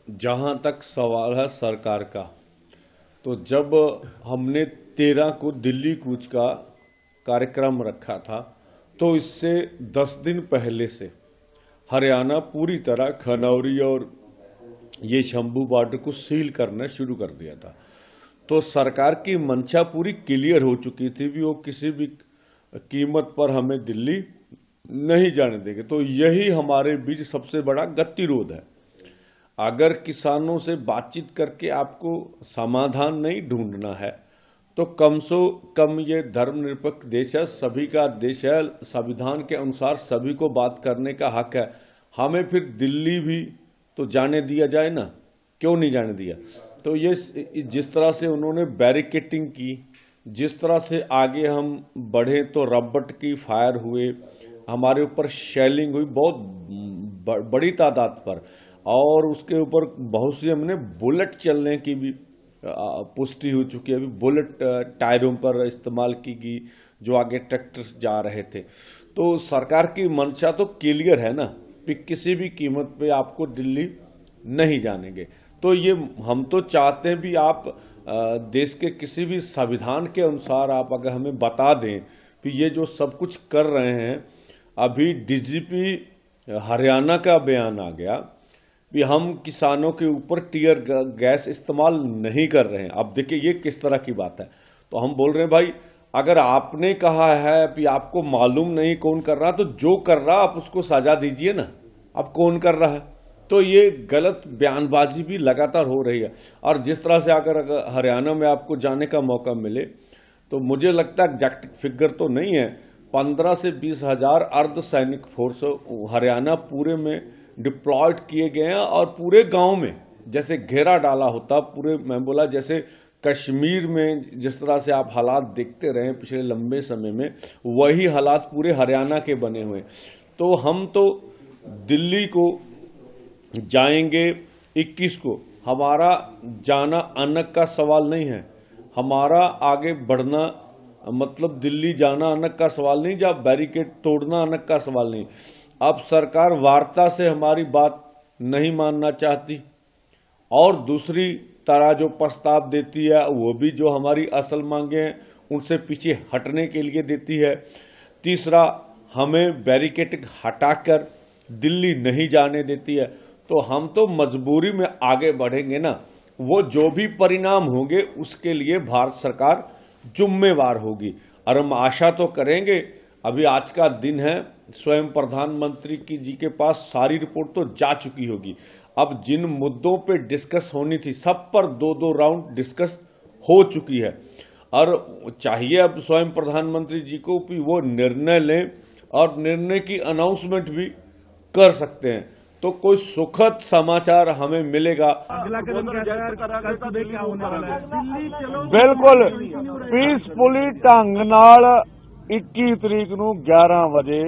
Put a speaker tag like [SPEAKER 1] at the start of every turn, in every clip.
[SPEAKER 1] जहां तक सवाल है सरकार का, तो जब हमने 13 को दिल्ली कूच का कार्यक्रम रखा था, तो इससे 10 दिन पहले से हरियाणा पूरी तरह खनौरी और ये शंभू बॉर्डर को सील करना शुरू कर दिया था। तो सरकार की मंशा पूरी क्लियर हो चुकी थी भी वो किसी भी कीमत पर हमें दिल्ली नहीं जाने देंगे। तो यही हमारे बीच सबसे बड़ा गतिरोध है। अगर किसानों से बातचीत करके आपको समाधान नहीं ढूंढना है, तो कम से कम ये धर्मनिरपेक्ष देश है, सभी का देश है, संविधान के अनुसार सभी को बात करने का हक है। हमें फिर दिल्ली भी तो जाने दिया जाए ना, क्यों नहीं जाने दिया? तो ये जिस तरह से उन्होंने बैरिकेटिंग की, जिस तरह से आगे हम बढ़े तो रबट की फायर हुए, हमारे ऊपर शेलिंग हुई बहुत बड़ी तादाद पर, और उसके ऊपर बहुत सी हमने बुलेट चलने की भी पुष्टि हो चुकी है। अभी बुलेट टायरों पर इस्तेमाल की गई जो आगे ट्रैक्टर्स जा रहे थे। तो सरकार की मंशा तो क्लियर है ना कि किसी भी कीमत पे आपको दिल्ली नहीं जानेंगे। तो ये हम तो चाहते हैं भी आप देश के किसी भी संविधान के अनुसार आप अगर हमें बता दें कि ये जो सब कुछ कर रहे हैं। अभी डीजीपी हरियाणा का बयान आ गया कि हम किसानों के ऊपर टीयर गैस इस्तेमाल नहीं कर रहे हैं। अब देखिए ये किस तरह की बात है। तो हम बोल रहे हैं भाई, अगर आपने कहा है कि आपको मालूम नहीं कौन कर रहा, तो जो कर रहा आप उसको सजा दीजिए ना। अब कौन कर रहा है? तो ये गलत बयानबाजी भी लगातार हो रही है। और जिस तरह से अगर हरियाणा में आपको जाने का मौका मिले, तो मुझे लगता है एग्जैक्ट फिगर तो नहीं है, 15 से 20 हजार अर्धसैनिक फोर्स हरियाणा पूरे में डिप्लॉयड किए गए हैं। और पूरे गांव में जैसे घेरा डाला होता, पूरे मैं बोला जैसे कश्मीर में जिस तरह से आप हालात देखते रहे पिछले लंबे समय में, वही हालात पूरे हरियाणा के बने हुए। तो हम तो दिल्ली को जाएंगे 21 को। हमारा जाना अनक का सवाल नहीं है, हमारा आगे बढ़ना मतलब दिल्ली जाना अनक का सवाल नहीं, जब बैरिकेड तोड़ना अनक का सवाल नहीं। अब सरकार वार्ता से हमारी बात नहीं मानना चाहती, और दूसरी तरह जो प्रस्ताव देती है वो भी जो हमारी असल मांगे हैं उनसे पीछे हटने के लिए देती है। तीसरा, हमें बैरिकेड हटाकर दिल्ली नहीं जाने देती है। तो हम तो मजबूरी में आगे बढ़ेंगे ना, वो जो भी परिणाम होंगे उसके लिए भारत सरकार जिम्मेवार होगी। और हम आशा तो करेंगे, अभी आज का दिन है, स्वयं प्रधानमंत्री जी के पास सारी रिपोर्ट तो जा चुकी होगी। अब जिन मुद्दों पे डिस्कस होनी थी सब पर 2-2 राउंड डिस्कस हो चुकी है। और चाहिए अब स्वयं प्रधानमंत्री जी को कि वो निर्णय लें, और निर्णय की अनाउंसमेंट भी कर सकते हैं। तो कोई सुखद समाचार हमें मिलेगा।
[SPEAKER 2] अगला कदम क्या होने वाला है?
[SPEAKER 3] बिल्कुल पीसफुली ढंग नाल 21 तरीक ਨੂੰ 11 ਵਜੇ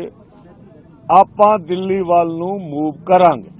[SPEAKER 3] ਆਪਾਂ ਦਿੱਲੀ ਵੱਲ ਨੂੰ ਮੂਵ ਕਰਾਂਗੇ।